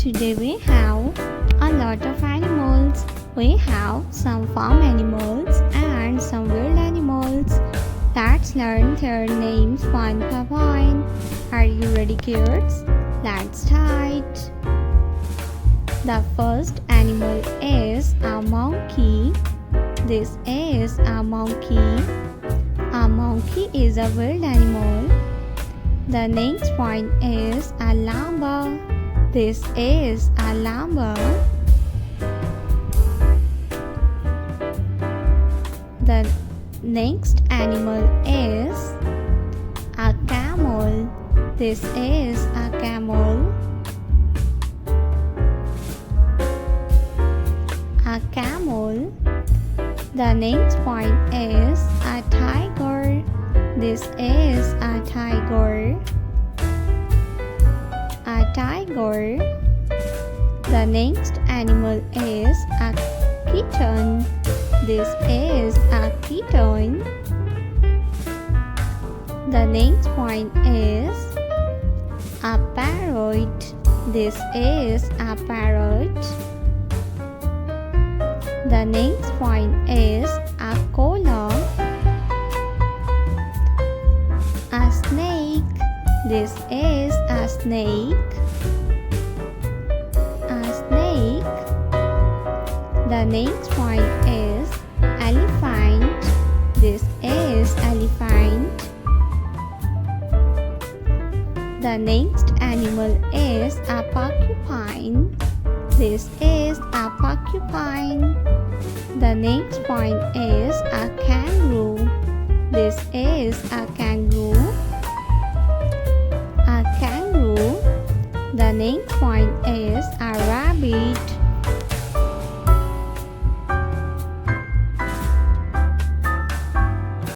Today we have a lot of animals. We have some farm animals and some wild animals. Let's learn their names one by one. Are you ready, kids? Let's start. The first animal is a monkey. This is a monkey. A monkey is a wild animal. The next one is a llama. This is a llama. The next animal is a camel. This is a camel. A camel. The next one is a tiger. This is a tiger. A tiger. The next animal is a kitten. This is a kitten. The next one is a parrot. This is a parrot. The next one is a koala. A snake. This is a snake. A snake. The next one is elephant. This is elephant. The next animal is a porcupine. This is a porcupine. The next one is a kangaroo. This is a kangaroo. A kangaroo. The next one is a rabbit.